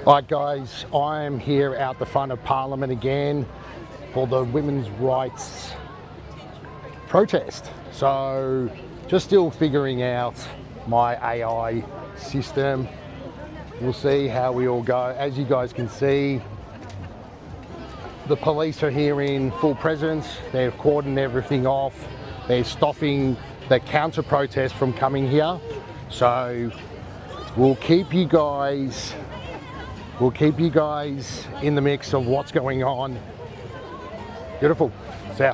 Alright guys, I'm here out the front of Parliament again for the women's rights protest. So just still figuring out my AI system. We'll see how we all go. As you guys can see, the police are here in full presence. They've cordoned everything off. They're stopping the counter protest from coming here. So we'll keep you guys in the mix of what's going on. Beautiful. See ya.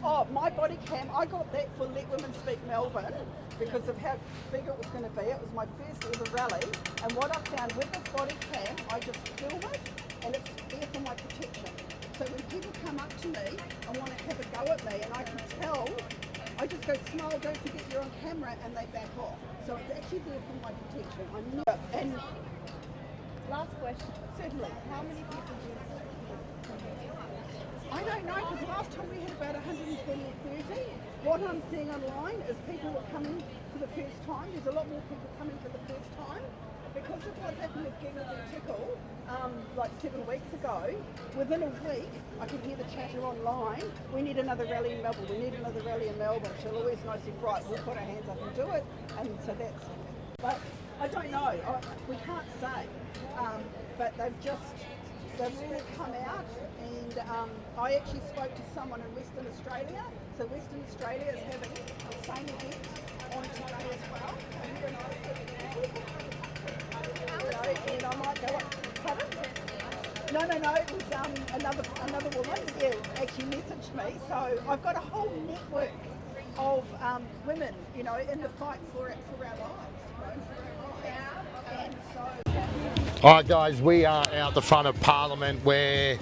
Oh, my body cam, I got that for Let Women Speak Melbourne because of how big it was going to be. It was my first ever rally, and what I found with this body cam, I just film it and it's there for my protection. So when people come up to me and want to have a go at me and I can tell, I just go, smile, don't forget you're on camera, and they back off. So it's actually there for my protection. I know. And last question. Certainly. How many people do you think? I don't know, because last time we had about 120 or 30. What I'm seeing online is people are coming for the first time. There's a lot more people coming for the first time. Because of what happened with Giggles and Tickle, like 7 weeks ago, within a week, I could hear the chatter online, we need another rally in Melbourne, we need another rally in Melbourne. So Louise and I said, right, we'll put our hands up and do it. And so that's, but I don't know, we can't say. But they've really come out, and I actually spoke to someone in Western Australia. So Western Australia is having the same event on today as well. And you and I and I might go up. Pardon? No, it was another woman, actually messaged me. So I've got a whole network of women, in the fight for our lives, And so. Alright guys, we are out the front of Parliament where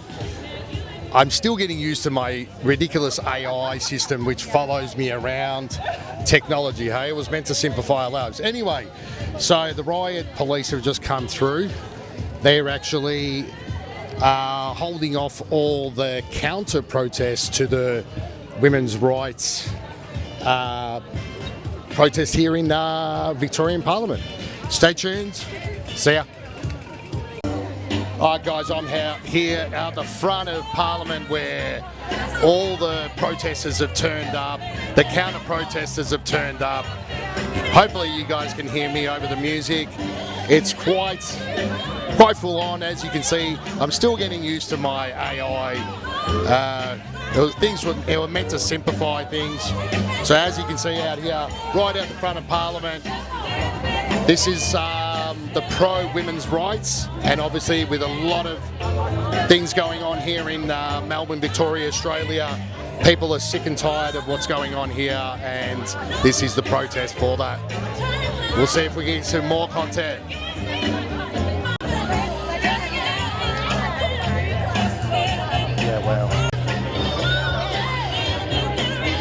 I'm still getting used to my ridiculous AI system which follows me around. Technology, hey? It was meant to simplify our lives. Anyway, so the riot police have just come through. They're actually holding off all the counter protests to the women's rights protest here in Victorian Parliament. Stay tuned. See ya. Alright guys, I'm here out the front of Parliament where all the protesters have turned up, the counter protesters have turned up. Hopefully you guys can hear me over the music. It's quite full on, as you can see. I'm still getting used to my AI. They were meant to simplify things. So as you can see out here, right out the front of Parliament, this is the pro-women's rights, and obviously with a lot of things going on here in Melbourne, Victoria, Australia, people are sick and tired of what's going on here, and this is the protest for that. We'll see if we get some more content. Yeah, well.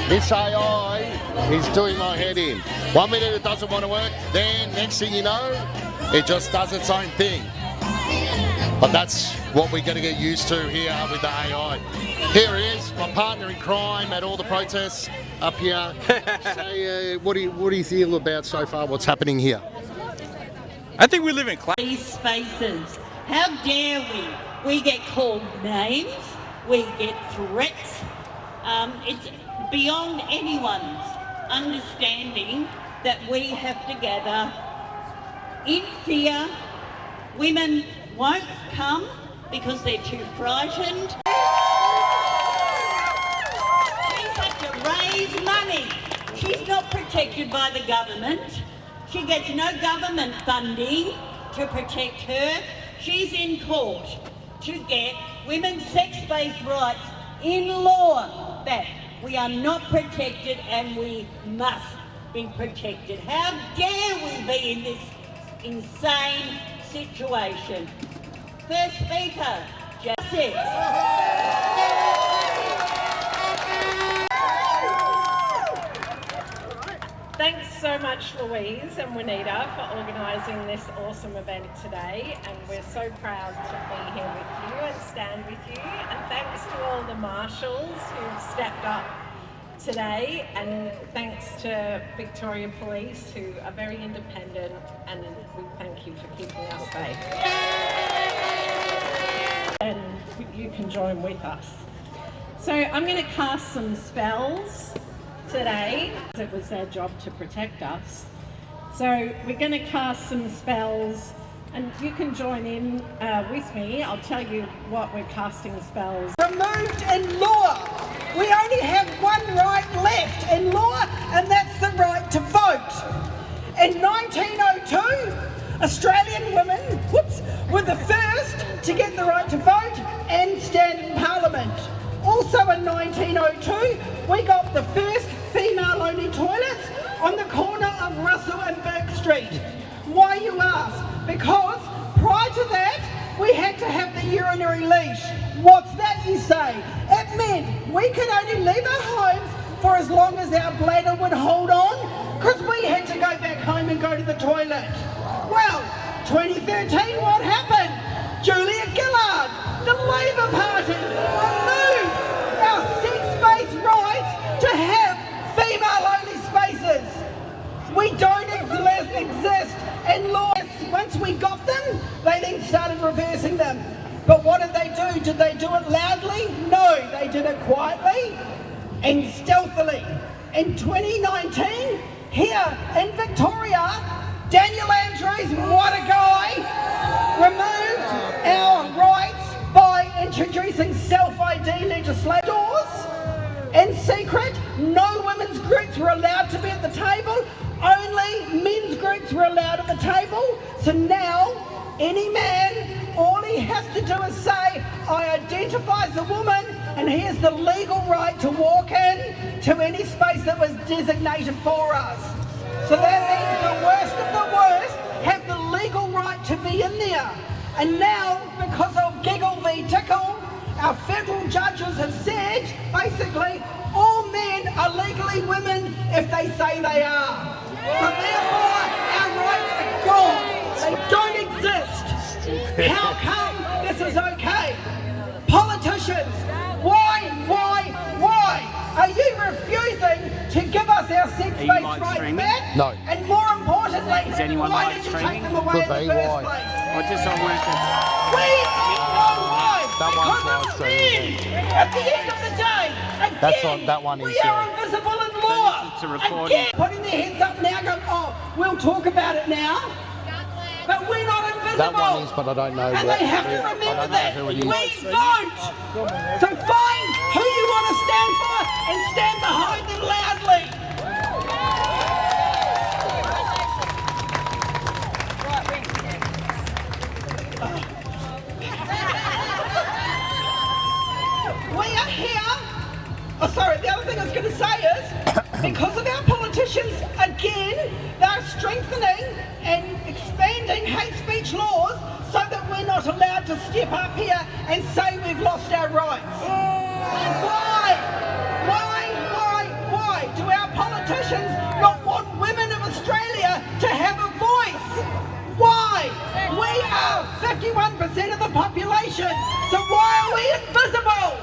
This AI is doing my head in. 1 minute it doesn't want to work, then next thing you know, it just does its own thing. But that's what we're going to get used to here with the AI. Here he is, my partner in crime at all the protests up here. So, what do you feel about so far what's happening here? I think we live in these spaces. How dare we? We get called names, we get threats. It's beyond anyone's understanding that we have to gather in fear. Women won't come because they're too frightened. She's had to raise money. She's not protected by the government. She gets no government funding to protect her. She's in court to get women's sex-based rights in law back. We are not protected and we must be protected. How dare we be in this insane situation? First Speaker, Justice. Thanks so much, Louise and Juanita, for organising this awesome event today, and we're so proud to be here with you and stand with you, and thanks to all the marshals who've stepped up today, and thanks to Victoria Police who are very independent, and we thank you for keeping us safe. you can join with us. So I'm going to cast some spells today. It was their job to protect us. So we're going to cast some spells, and you can join in with me. I'll tell you what we're casting spells. Removed in law. We only have one right left in law, and that's the right to vote. In 1902, Australian women were the first to get the right to vote and stand in Parliament. Also in 1902, we got the first female-only toilets on the corner of Russell and Burke Street. Why, you ask? Because prior to that, we had to have the urinary leash. What's that, you say? It meant we could only leave our homes for as long as our bladder would hold on, because we had to go back home and go to the toilet. Well, 2013, what happened? Julia Gillard, the Labour Party, removed our sex-based rights to have female-only spaces. We don't exist in law. Once we got them, they then started reversing them. But what did they do? Did they do it loudly? No, they did it quietly and stealthily. In 2019, here in Victoria, Daniel Andrews, what a guy, removed our rights by introducing self-ID legislation. In secret, no women's groups were allowed to be at the table, only men's groups were allowed at the table. So now, any man, all he has to do is say, I identify as a woman, and he has the legal right to walk in to any space that was designated for us. So that means the worst of the worst have the legal right to be in there. And now, because of Giggle v Tickle, our federal judges have said, basically, all men are legally women if they say they are. So therefore, our rights are gone. They don't exist. How come this is okay? Politicians, why are you refusing to give us our sex-based rights back? No. And more importantly, why did you take them away in the first place? I just don't want to. We know why. That one's Because live of streaming. men. At the end of the day, again, That's on- that one is, we are invisible in law. It's a recording. Again, putting their heads up now, going, oh, we'll talk about it now. But we're not invisible. That one is, but I don't know. And they have to remember that. Who it We is. vote. So find who you want to stand for and stand behind them loudly. We are here. Oh, sorry, the other thing I was going to say is, because of our politicians, again, they're strengthening and expanding hate speech laws so that we're not allowed to step up here and say we've lost our rights. Why do our politicians not want women of Australia to have a voice? Why? We are 51% of the population, so why are we invisible?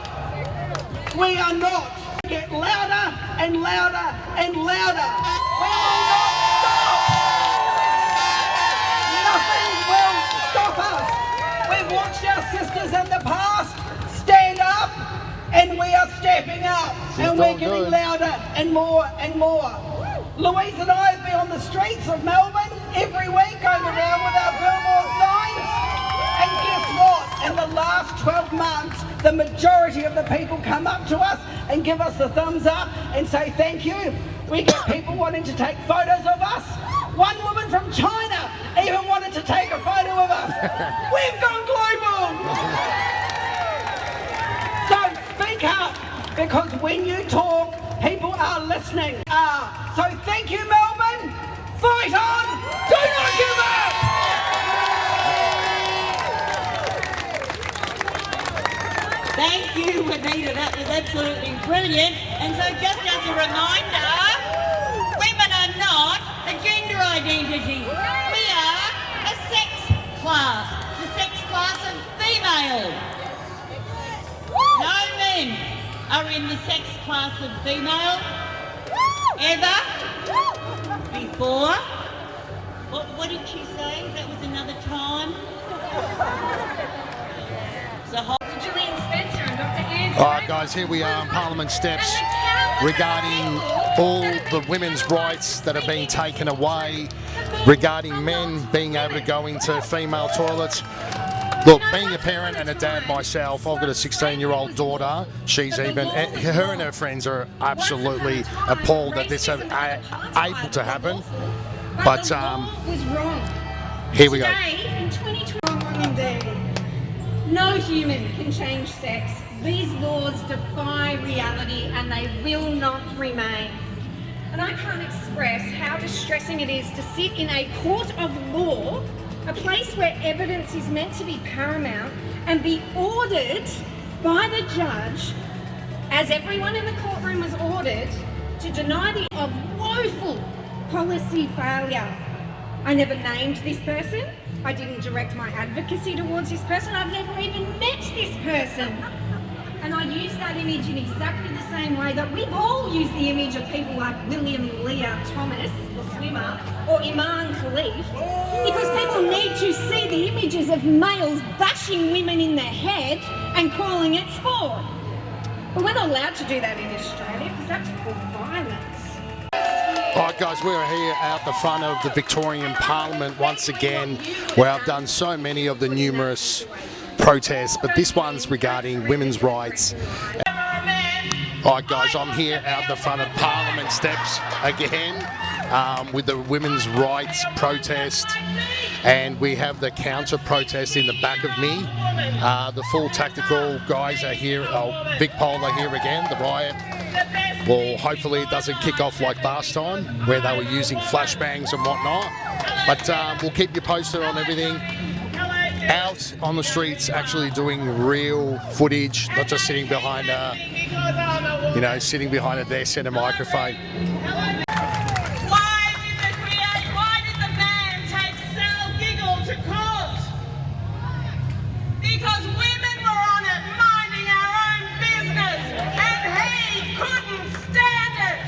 We are not. Get louder and louder and louder. We will not stop. Nothing will stop us. We've watched our sisters in the past stand up, and we are stepping up, and we're getting good. louder and more and more. Louise and I have been on the streets of Melbourne every week, going around with our billboard signs. And guess what? In the last 12 months, the majority of the people come up to us and give us the thumbs up and say thank you. We get people wanting to take photos of us. One woman from China even wanted to take a photo of us. We've gone global. So speak up, because when you talk, people are listening. So thank you, Melbourne. Fight on. Do not give up. Thank you, Juanita. That was absolutely brilliant. And so just as a reminder, women are not a gender identity. We are a sex class, the sex class of female. No men are in the sex class of female ever before. What did she say? That was another time. So Did you insist All right, guys, here we are on Parliament steps regarding all the women's rights that are being taken away, regarding men being able to go into female toilets. Look, being a parent and a dad myself, I've got a 16-year-old daughter. She's even, her and her friends are absolutely appalled that this is able to happen. But here we go. Today, in 2020, no human can change sex. These laws defy reality and they will not remain. And I can't express how distressing it is to sit in a court of law, a place where evidence is meant to be paramount, and be ordered by the judge, as everyone in the courtroom was ordered, to deny the of woeful policy failure. I never named this person. I didn't direct my advocacy towards this person. I've never even met this person. And I use that image in exactly the same way that we've all used the image of people like William Leah Thomas, the swimmer, or Iman Khalif, because people need to see the images of males bashing women in the head and calling it sport. But we're not allowed to do that in Australia because that's called violence. All right, guys, we're here out the front of the Victorian Parliament once again, where I've done so many of the numerous protests, but this one's regarding women's rights. All right, guys, I'm here out the front of Parliament steps again with the women's rights protest, and we have the counter protest in the back of me. The full tactical guys are here. Vic Pol are here again, the riot. Well, hopefully it doesn't kick off like last time where they were using flashbangs and whatnot, but we'll keep you posted on everything. Out on the streets, actually doing real footage, not just sitting behind sitting behind a desk and a microphone. Why did the man take Sal Giggle to court? Because women were on it minding our own business and he couldn't stand it.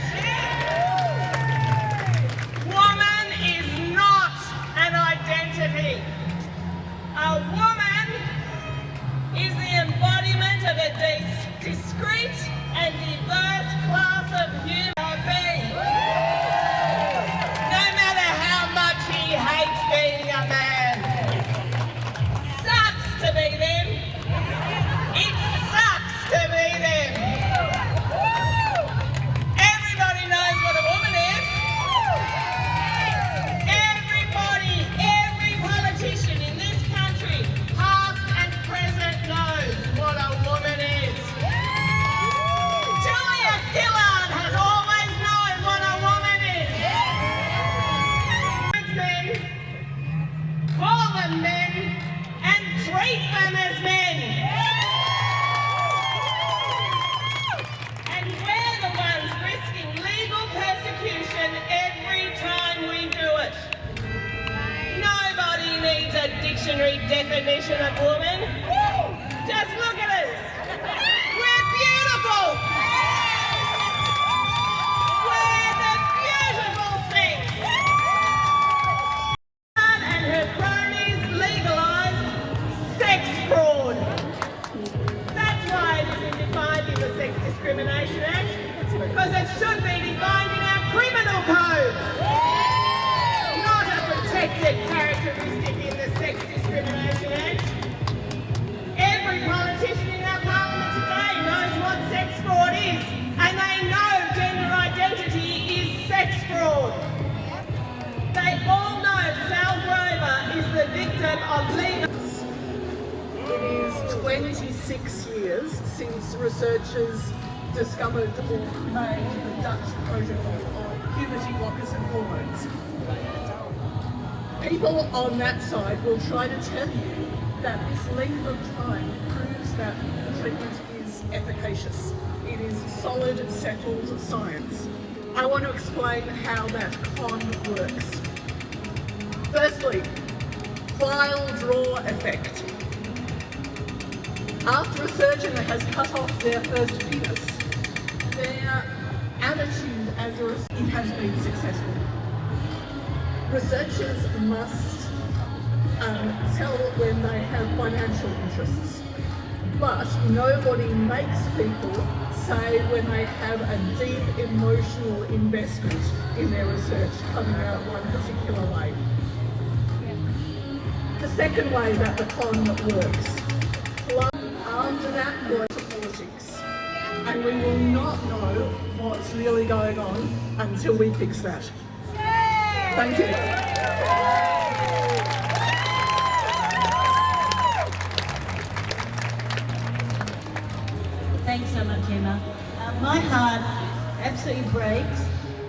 Woman is not an identity. A woman is the embodiment of a discrete and diverse class of human being. No matter how much he hates being a man. Sucks to be them. It sucks to be them. Everybody knows what a woman is. Everybody, every politician in this country, past and present, knows what a woman is. Julia Gillard has always known what a woman is. Men, call them men, and treat them as men. And we're the ones risking legal persecution every time we do it. Nobody needs a dictionary definition of woman. Just look at us. We're beautiful. We're the beautiful thing. And her cronies legalised sex fraud. That's why it isn't defined in the Sex Discrimination Act, because it should be defined in our criminal code. Not a protected characteristic in the Sex Discrimination Act. Every politician in our parliament today knows what sex fraud is, and they know gender identity is sex fraud. They all know Sal Grover is the victim of legal. It is 26 years since researchers discovered or made the Dutch protocol on puberty blockers and hormones. People on that side will try to tell you that this length of time proves that the treatment is efficacious. It is solid, settled science. I want to explain how that con works. Firstly, file draw effect. After a surgeon has cut off their first penis, their attitude as it has been successful. Researchers must tell when they have financial interests. But nobody makes people say when they have a deep emotional investment in their research coming out one particular way. The second way that the con works, after that goes to politics. And we will not know what's really going on until we fix that. Thank you. Thanks so much, Emma. My heart absolutely breaks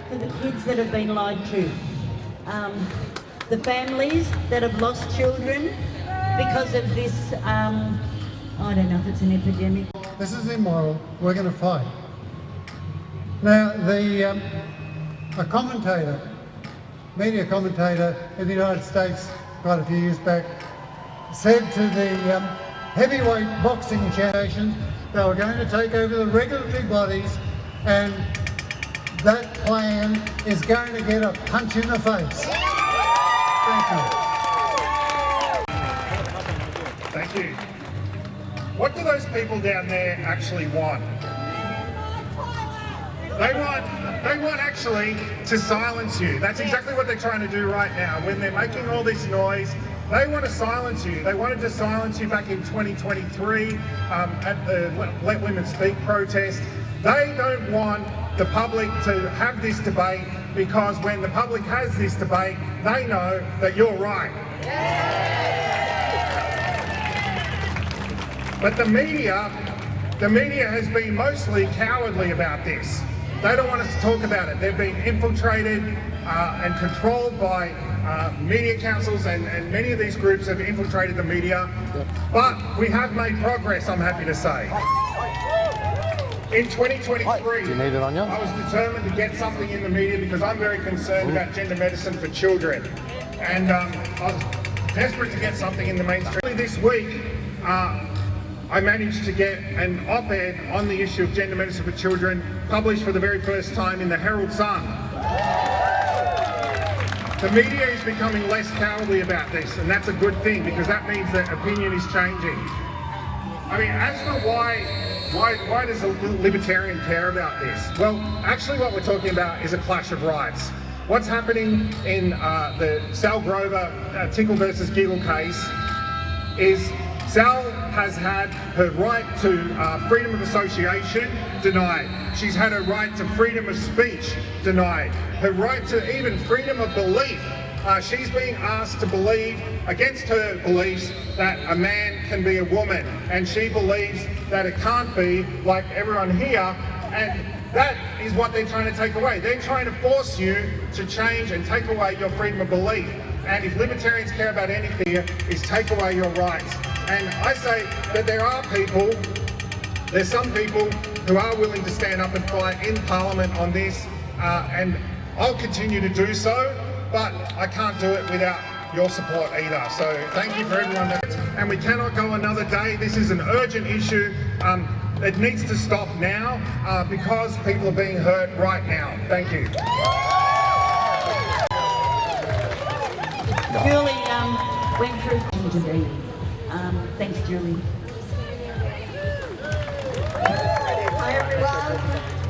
for the kids that have been lied to. The families that have lost children because of this, I don't know if it's an epidemic. This is immoral. We're going to fight. Now, a commentator, media commentator in the United States quite a few years back, said to the heavyweight boxing champion they were going to take over the regulatory bodies, and that plan is going to get a punch in the face. Thank you. Thank you. What do those people down there actually want? They want actually to silence you. That's exactly what they're trying to do right now. When they're making all this noise, they want to silence you. They wanted to silence you back in 2023 at the Let Women Speak protest. They don't want the public to have this debate, because when the public has this debate, they know that you're right. But the media has been mostly cowardly about this. They don't want us to talk about it. They've been infiltrated and controlled by media councils, and many of these groups have infiltrated the media. But we have made progress, I'm happy to say. In 2023, I was determined to get something in the media because I'm very concerned about gender medicine for children. And I was desperate to get something in the mainstream. This week, I managed to get an op-ed on the issue of gender medicine for children published for the very first time in the Herald Sun. The media is becoming less cowardly about this, and that's a good thing, because that means that opinion is changing. I mean, as for why does a libertarian care about this? Well, actually what we're talking about is a clash of rights. What's happening in the Sal Grover Tickle versus Giggle case is Sal has had her right to freedom of association denied. She's had her right to freedom of speech denied. Her right to even freedom of belief. She's being asked to believe, against her beliefs, that a man can be a woman, and she believes that it can't be, like everyone here, and that is what they're trying to take away. They're trying to force you to change and take away your freedom of belief. And if libertarians care about anything, is take away your rights. And I say that there's some people who are willing to stand up and fight in Parliament on this, and I'll continue to do so, but I can't do it without your support either. So thank you for everyone. And we cannot go another day. This is an urgent issue. It needs to stop now because people are being hurt right now. Thank you. Julie went through today. Thanks, Julie. Hi everyone.